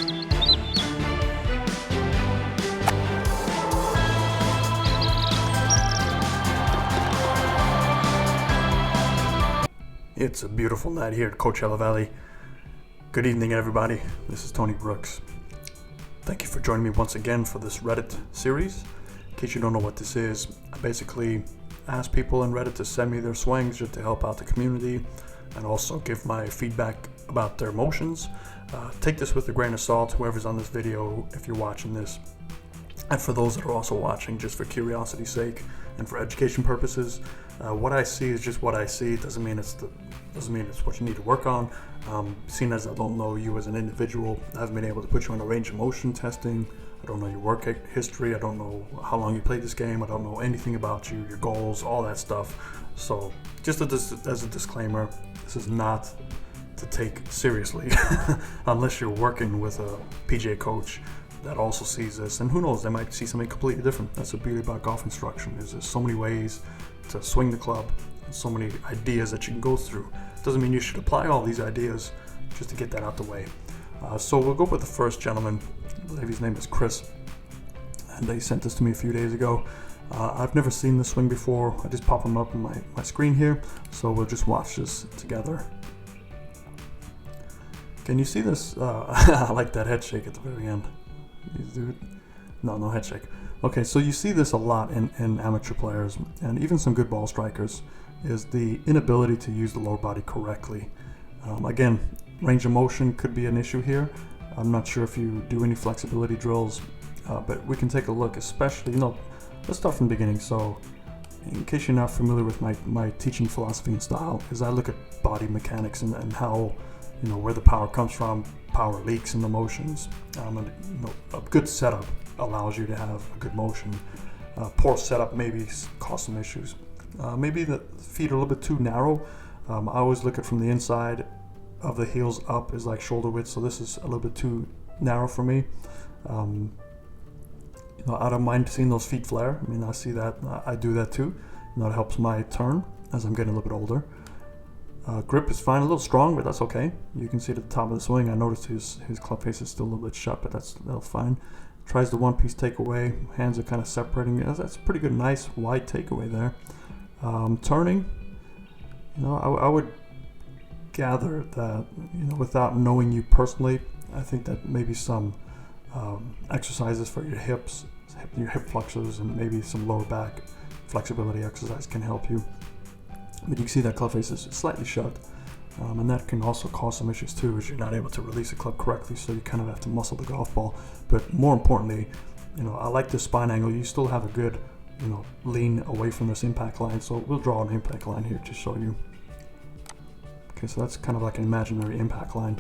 It's a beautiful night here at Coachella Valley. Good evening, everybody. This is Tony Brooks. Thank you for joining me once again for this Reddit series. In case you don't know what this is, I basically ask people in Reddit to send me their swings just to help out the community and also give my feedback about their motions. Take this with a grain of salt, whoever's on this video, if you're watching this. And for those that are also watching, just for curiosity's sake and for education purposes, what I see is just what I see. It doesn't mean it's what you need to work on. Seeing as I don't know you as an individual, I haven't been able to put you on a range of motion testing. I don't know your work history. I don't know how long you played this game. I don't know anything about you, your goals, all that stuff. So just as a disclaimer, this is not to take seriously unless you're working with a PGA coach that also sees this. And who knows, they might see something completely different. That's the beauty about golf instruction, is there's so many ways to swing the club, so many ideas that you can go through. Doesn't mean you should apply all these ideas, just to get that out the way. So we'll go with the first gentleman. I believe his name is Chris, and they sent this to me a few days ago. I've never seen this swing before. I just pop him up on my screen here, so we'll just watch this together. Can you see this? I like that head shake at the very end. No head shake. Okay, so you see this a lot in amateur players and even some good ball strikers, is the inability to use the lower body correctly. Again, range of motion could be an issue here. I'm not sure if you do any flexibility drills, but we can take a look, especially, let's start from the beginning. So in case you're not familiar with my teaching philosophy and style, is I look at body mechanics and how, where the power comes from, power leaks in the motions. And, a good setup allows you to have a good motion. Poor setup maybe cause some issues. Maybe the feet are a little bit too narrow. I always look at from the inside of the heels up is like shoulder width, so this is a little bit too narrow for me. I don't mind seeing those feet flare. I mean, I see that, I do that too. It helps my turn as I'm getting a little bit older. Grip is fine, a little strong, but that's okay. You can see at the top of the swing, I noticed his club face is still a little bit shut, but that's fine. Tries the one-piece takeaway, hands are kind of separating. That's pretty good, nice wide takeaway there. Turning, I would gather that, without knowing you personally, I think that maybe some exercises for your hips, your hip flexors, and maybe some lower back flexibility exercise can help you. But you can see that club face is slightly shut, and that can also cause some issues too, as you're not able to release the club correctly, so you kind of have to muscle the golf ball. But more importantly, I like the spine angle. You still have a good, lean away from this impact line, so we'll draw an impact line here to show you. Okay, so that's kind of like an imaginary impact line.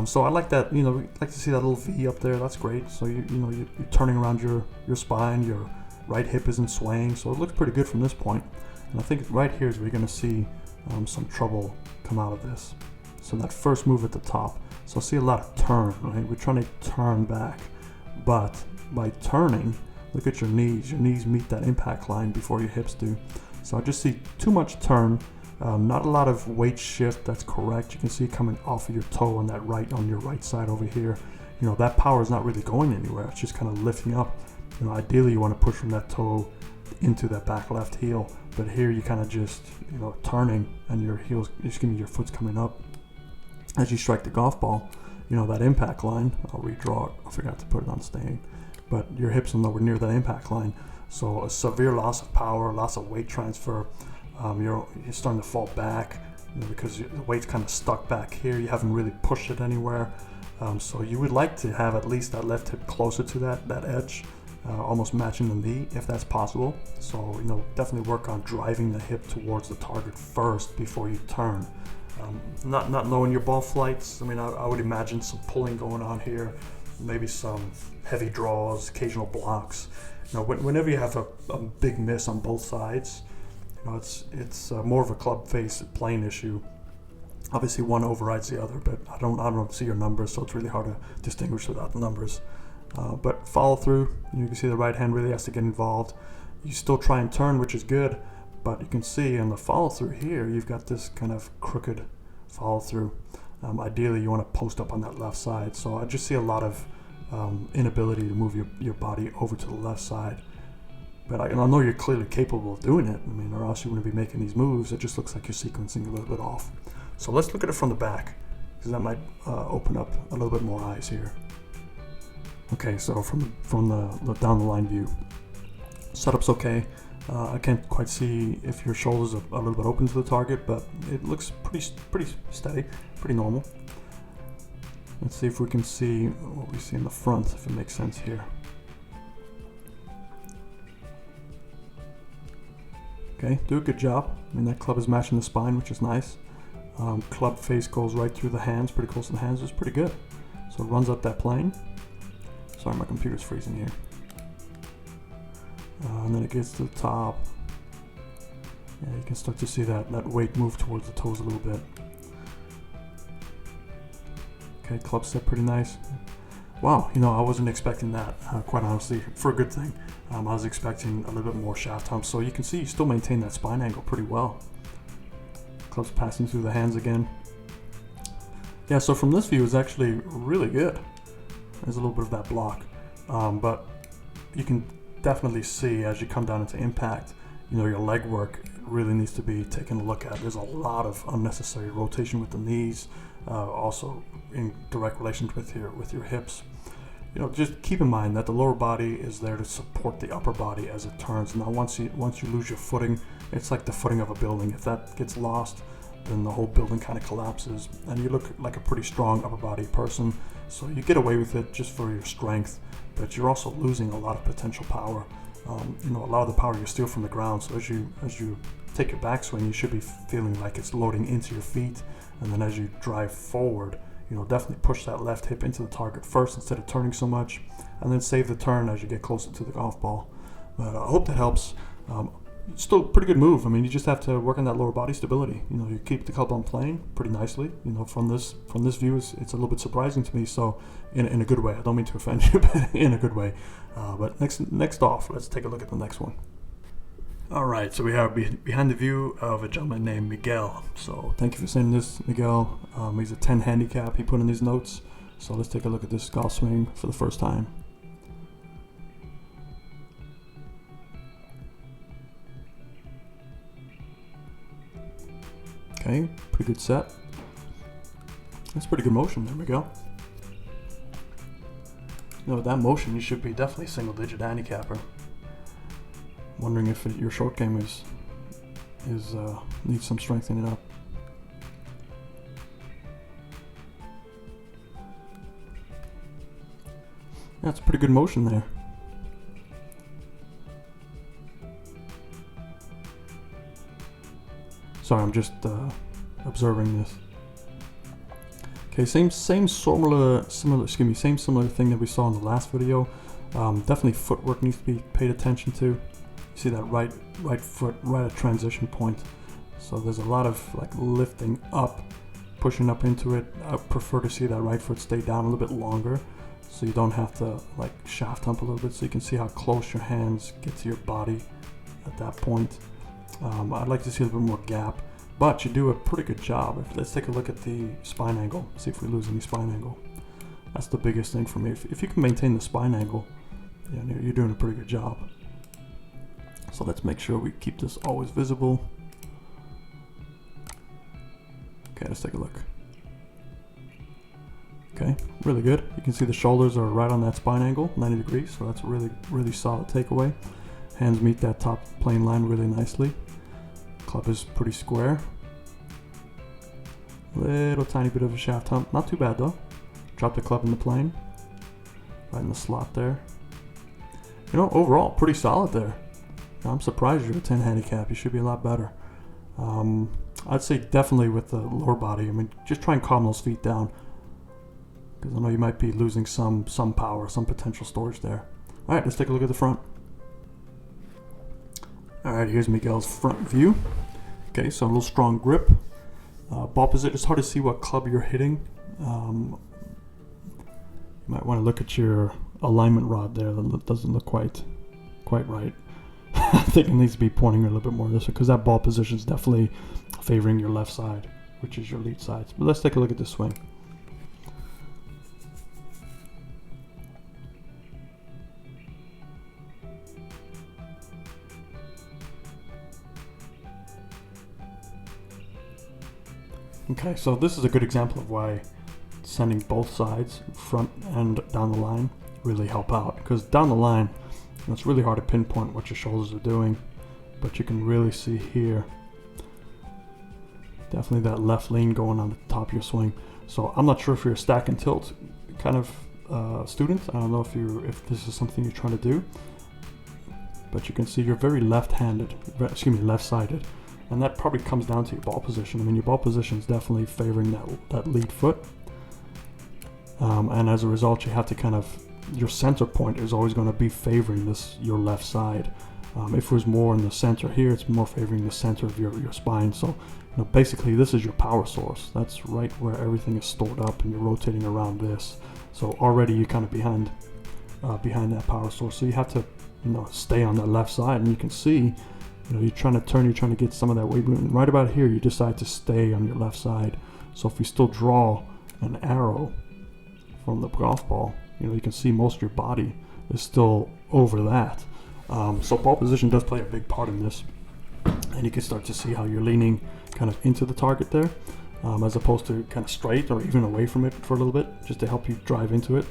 So I like that, like to see that little V up there. That's great. So you're turning around your spine, your right hip isn't swaying, so it looks pretty good from this point. And I think right here is where you're going to see some trouble come out of this. So that first move at the top, so I see a lot of turn, right? We're trying to turn back, but by turning, look at your knees. Your knees meet that impact line before your hips do. So I just see too much turn, not a lot of weight shift. That's correct. You can see it coming off of your toe on your right side over here. That power is not really going anywhere. It's just kind of lifting up. Ideally you want to push from that toe into that back left heel, but here you kind of just turning, and your heels, your foot's coming up as you strike the golf ball. That impact line, I'll redraw it, I forgot to put it on staying, but your hips are nowhere near that impact line, so a severe loss of power, loss of weight transfer. You're starting to fall back, because the weight's kind of stuck back here. You haven't really pushed it anywhere, so you would like to have at least that left hip closer to that edge, almost matching the knee if that's possible. So definitely work on driving the hip towards the target first before you turn. Not knowing your ball flights, I would imagine some pulling going on here, maybe some heavy draws, occasional blocks. Whenever you have a big miss on both sides, it's more of a club face playing issue. Obviously one overrides the other, but I don't see your numbers, so it's really hard to distinguish without the numbers. But follow through, you can see the right hand really has to get involved. You still try and turn, which is good, but you can see in the follow through here, you've got this kind of crooked follow through. Ideally, you want to post up on that left side. So I just see a lot of inability to move your body over to the left side. But I know you're clearly capable of doing it. I mean, or else you wouldn't be making these moves. It just looks like you're sequencing a little bit off. So let's look at it from the back, because that might open up a little bit more eyes here. Okay, so from the down the line view, setup's okay. I can't quite see if your shoulders are a little bit open to the target, but it looks pretty steady, pretty normal. Let's see if we can see what we see in the front, if it makes sense here. Okay, do a good job. I mean, that club is matching the spine, which is nice. Club face goes right through the hands, pretty close to the hands. It's pretty good. So it runs up that plane. Sorry, my computer's freezing here. And then it gets to the top. Yeah, you can start to see that weight move towards the toes a little bit. Okay, club set pretty nice. Wow, you know, I wasn't expecting that, quite honestly, for a good thing. I was expecting a little bit more shaft hump. So you can see you still maintain that spine angle pretty well. Club's passing through the hands again. Yeah, so from this view, it's actually really good. There's a little bit of that block, but you can definitely see as you come down into impact, you know, your leg work really needs to be taken a look at. There's a lot of unnecessary rotation with the knees, also in direct relation with your hips. You know, just keep in mind that the lower body is there to support the upper body as it turns. Now, once you lose your footing, it's like the footing of a building. If that gets lost, then the whole building kind of collapses, and you look like a pretty strong upper body person. So you get away with it just for your strength, but you're also losing a lot of potential power. You know, a lot of the power you steal from the ground. So as you take your backswing, you should be feeling like it's loading into your feet, and then as you drive forward, you know, definitely push that left hip into the target first instead of turning so much, and then save the turn as you get closer to the golf ball. But I hope that helps. Still a pretty good move. I mean, you just have to work on that lower body stability. You know, you keep the club on plane pretty nicely. You know, from this view, it's a little bit surprising to me. So, in a good way. I don't mean to offend you, but in a good way. But next off, let's take a look at the next one. All right, so we are behind the view of a gentleman named Miguel. So thank you for sending this, Miguel. He's a 10 handicap. He put in these notes. So let's take a look at this golf swing for the first time. Okay, pretty good set. That's pretty good motion. There we go. You know, with that motion, you should be definitely single-digit handicapper. Wondering if your short game needs some strengthening up. That's pretty good motion there. Sorry, I'm just observing this. Okay, same similar thing that we saw in the last video. Definitely footwork needs to be paid attention to. You see that right foot right at transition point. So there's a lot of like lifting up, pushing up into it. I prefer to see that right foot stay down a little bit longer, so you don't have to like shaft hump a little bit. So you can see how close your hands get to your body at that point. I'd like to see a little bit more gap, but you do a pretty good job. Let's take a look at the spine angle, see if we lose any spine angle. That's the biggest thing for me. If you can maintain the spine angle, you're doing a pretty good job. So let's make sure we keep this always visible. Okay, let's take a look. Okay, really good. You can see the shoulders are right on that spine angle, 90 degrees, so that's a really solid takeaway. Hands meet that top plane line really nicely. Club is pretty square. Little tiny bit of a shaft hump, not too bad though. Drop the club in the plane, right in the slot there. You know, overall, pretty solid there. I'm surprised you're a 10 handicap. You should be a lot better. I'd say definitely with the lower body. I mean, just try and calm those feet down, because I know you might be losing some power, some potential storage there. All right, let's take a look at the front. All right, here's Miguel's front view. Okay, so a little strong grip. Ball position, it's hard to see what club you're hitting. You might want to look at your alignment rod there. That doesn't look quite right. I think it needs to be pointing a little bit more this way, because that ball position is definitely favoring your left side. which is your lead sides. But let's take a look at this swing. Okay, so this is a good example of why sending both sides, front and down the line, really help out. Because down the line, it's really hard to pinpoint what your shoulders are doing, but you can really see here, definitely that left lean going on the top of your swing. So I'm not sure if you're a stack and tilt kind of student. I don't know if this is something you're trying to do, but you can see you're very left-handed, left-sided. And that probably comes down to your ball position. I mean, your ball position is definitely favoring that lead foot. And as a result, you have to kind of, your center point is always going to be favoring your left side. If it was more in the center here, it's more favoring the center of your spine. So, basically this is your power source. That's right where everything is stored up, and you're rotating around this. So already you're kind of behind that power source. So you have to, stay on the left side, and you can see, you're trying to turn, you're trying to get some of that weight movement. Right about here, you decide to stay on your left side. So if you still draw an arrow from the golf ball, you can see most of your body is still over that. So ball position does play a big part in this. And you can start to see how you're leaning kind of into the target there, as opposed to kind of straight or even away from it for a little bit, just to help you drive into it.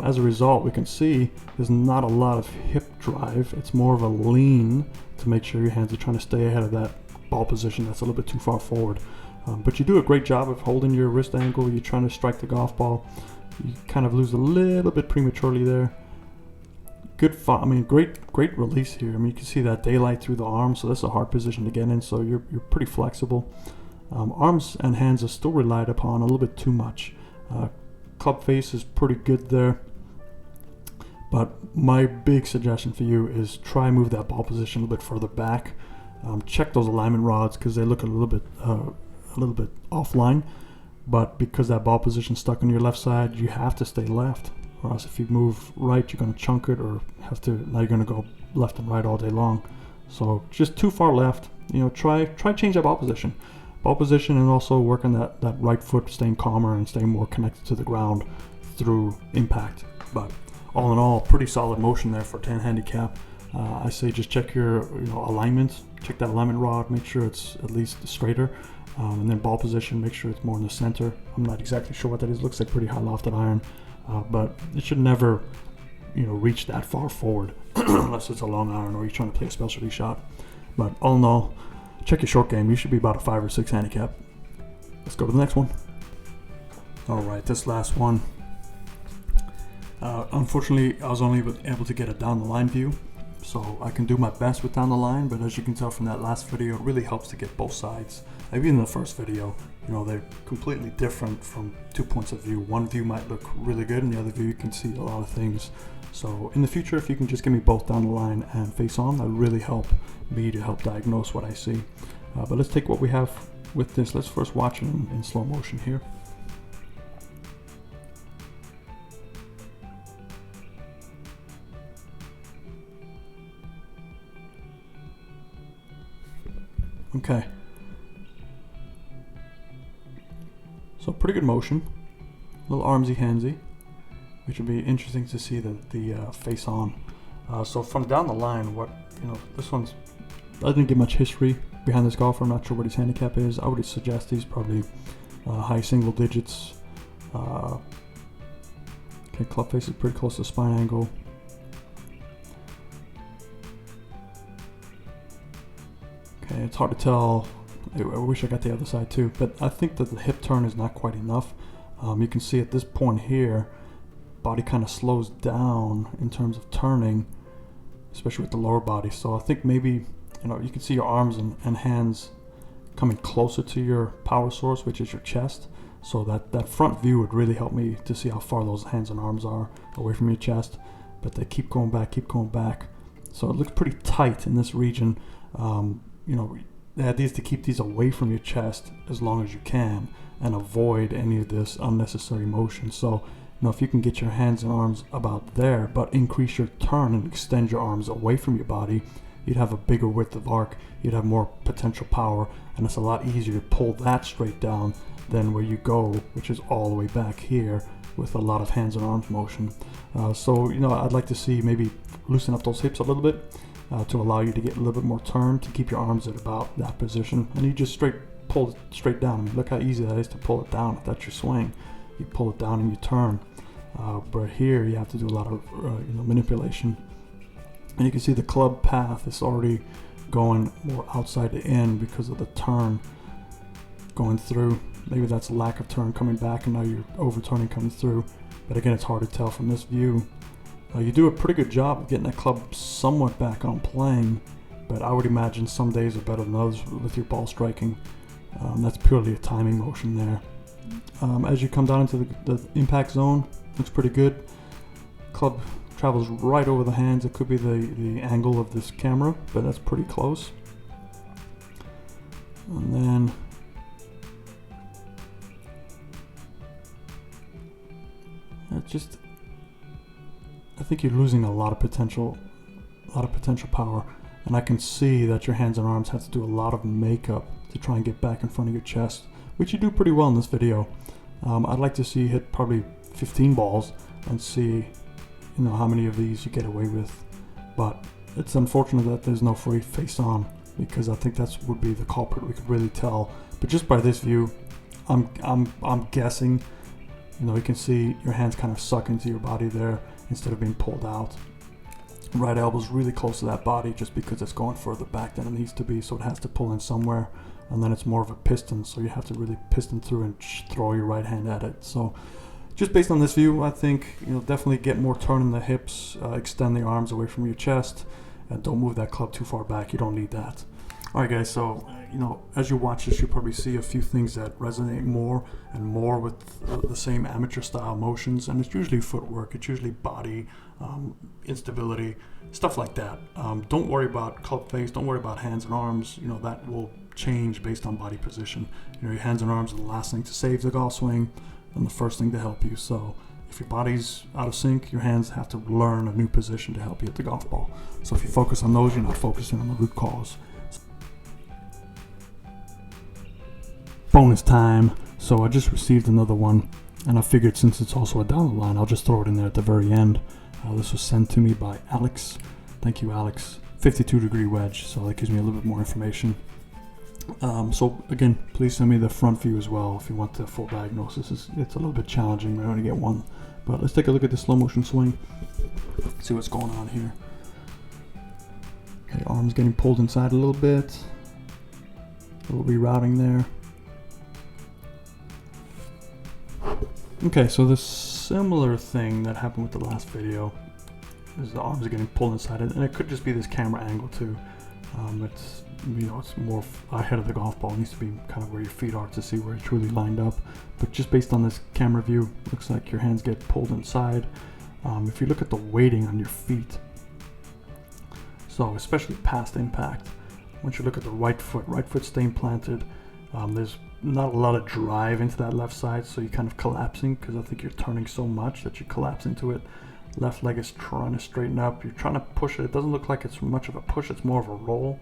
As a result, we can see there's not a lot of hip drive. It's more of a lean to make sure your hands are trying to stay ahead of that ball position that's a little bit too far forward. But you do a great job of holding your wrist angle. You're trying to strike the golf ball. You kind of lose a little bit prematurely there. Good fun. I mean, great release here. I mean, you can see that daylight through the arms, so that's a hard position to get in. So you're pretty flexible. Arms and hands are still relied upon a little bit too much. Club face is pretty good there, but my big suggestion for you is try move that ball position a little bit further back. Check those alignment rods because they look a little bit offline, but because that ball position stuck on your left side, you have to stay left, or else if you move right, you're going to chunk it, or now you're going to go left and right all day long. So just too far left. Try change that ball position. And also work on that right foot, staying calmer and staying more connected to the ground through impact. But all in all, pretty solid motion there for 10 handicap. I say just check your alignment, check that alignment rod, make sure it's at least straighter, and then ball position, make sure it's more in the center. I'm not exactly sure what that is. Looks like pretty high lofted iron, but it should never reach that far forward unless it's a long iron or you're trying to play a specialty shot. But all in all, check your short game. You should be about a 5 or 6 handicap. Let's go to the next one. All right, this last one. Unfortunately, I was only able to get a down the line view, so I can do my best with down the line. But as you can tell from that last video, it really helps to get both sides. Maybe in the first video, they're completely different from 2 points of view. One view might look really good, and the other view you can see a lot of things. So in the future, if you can just give me both down the line and face on, that would really help me to help diagnose what I see. But let's take what we have with this. Let's first watch it in slow motion here. Okay. So pretty good motion, a little armsy handsy, which would be interesting to see the face on. So from down the line, this one's, I didn't get much history behind this golfer. I'm not sure what his handicap is. I would suggest he's probably high single digits. Okay, club face is pretty close to spine angle. Okay, it's hard to tell. I wish I got the other side too, but I think that the hip turn is not quite enough. You can see at this point here, body kind of slows down in terms of turning, especially with the lower body. So I think maybe, you can see your arms and hands coming closer to your power source, which is your chest. So that front view would really help me to see how far those hands and arms are away from your chest. But they keep going back. So it looks pretty tight in this region. The idea is to keep these away from your chest as long as you can and avoid any of this unnecessary motion. So, if you can get your hands and arms about there, but increase your turn and extend your arms away from your body, you'd have a bigger width of arc, you'd have more potential power, and it's a lot easier to pull that straight down than where you go, which is all the way back here with a lot of hands and arms motion. So, you know, I'd like to see maybe loosen up those hips a little bit to allow you to get a little bit more turn, to keep your arms at about that position, and you just pull it straight down. I mean, look how easy that is to pull it down if that's your swing. You pull it down and you turn. But here you have to do a lot of manipulation. And you can see the club path is already going more outside the in because of the turn going through. Maybe that's a lack of turn coming back and now you're overturning coming through. But again, it's hard to tell from this view. You do a pretty good job of getting that club somewhat back on playing, but I would imagine some days are better than others with your ball striking. That's purely a timing motion there. As you come down into the impact zone, looks pretty good. Club travels right over the hands. It could be the angle of this camera, but that's pretty close. And then I think you're losing a lot of potential power, and I can see that your hands and arms have to do a lot of makeup to try and get back in front of your chest, which you do pretty well in this video. I'd like to see you hit probably 15 balls and see, you know, how many of these you get away with. But it's unfortunate that there's no free face on, because I think that would be the culprit. We could really tell. But just by this view, I'm guessing. You know, you can see your hands kind of suck into your body there instead of being pulled out. Right elbow's really close to that body just because it's going further back than it needs to be, so it has to pull in somewhere, and then it's more of a piston, so you have to really piston through and throw your right hand at it. So just based on this view, I think, you know, definitely get more turn in the hips, extend the arms away from your chest, and don't move that club too far back. You don't need that. Alright guys, so you know, as you watch this, you'll probably see a few things that resonate more and more with the same amateur style motions, and it's usually footwork, it's usually body, instability, stuff like that. Don't worry about club face, don't worry about hands and arms. You know, that will change based on body position. You know, your hands and arms are the last thing to save the golf swing and the first thing to help you. So if your body's out of sync, your hands have to learn a new position to help you hit the golf ball. So if you focus on those, you're not focusing on the root cause. Bonus time. So I just received another one, and I figured since it's also a down the line, I'll just throw it in there at the very end. This was sent to me by Alex. Thank you, Alex. 52-degree wedge, so that gives me a little bit more information. So again, please send me the front view as well if you want the full diagnosis. It's a little bit challenging. I only get one, but let's take a look at the slow motion swing. See what's going on here. Okay, arms getting pulled inside a little bit. A little rerouting there. Okay, so the similar thing that happened with the last video is the arms are getting pulled inside it, and it could just be this camera angle too. It's, you know, it's more ahead of the golf ball. It needs to be kind of where your feet are to see where it's truly lined up. But just based on this camera view, looks like your hands get pulled inside. If you look at the weighting on your feet, so especially past impact, once you look at the right foot staying planted, there's not a lot of drive into that left side, so you're kind of collapsing because I think you're turning so much that you collapse into it. Left leg is trying to straighten up. You're trying to push it. It doesn't look like it's much of a push. It's more of a roll,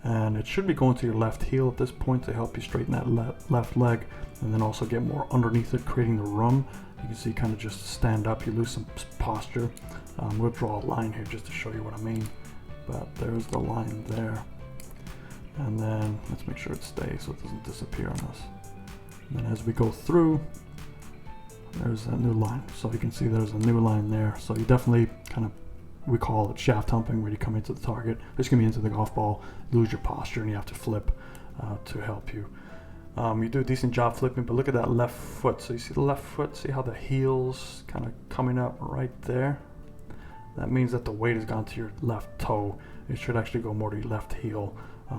and it should be going to your left heel at this point to help you straighten that left leg, and then also get more underneath it, creating the room. You can see kind of just stand up. You lose some posture. We'll draw a line here just to show you what I mean, but there's the line there. And then let's make sure it stays so it doesn't disappear on us. And then as we go through, there's that new line. So you can see there's a new line there. So you definitely kind of, we call it shaft humping, where you come into the target, it's going to be into the golf ball, lose your posture, and you have to flip to help you. You do a decent job flipping, but look at that left foot. So you see the left foot, see how the heel's kind of coming up right there? That means that the weight has gone to your left toe. It should actually go more to your left heel.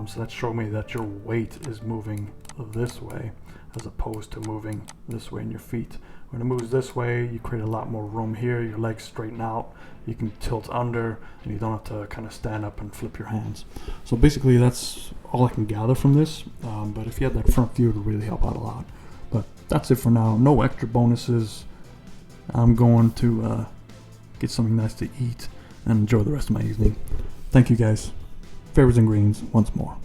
So that's showing me that your weight is moving this way as opposed to moving this way in your feet. When it moves this way, you create a lot more room here. Your legs straighten out. You can tilt under, and you don't have to kind of stand up and flip your hands. So basically, that's all I can gather from this. But if you had that front view, it would really help out a lot. But that's it for now. No extra bonuses. I'm going to get something nice to eat and enjoy the rest of my evening. Thank you, guys. fairways and greens once more.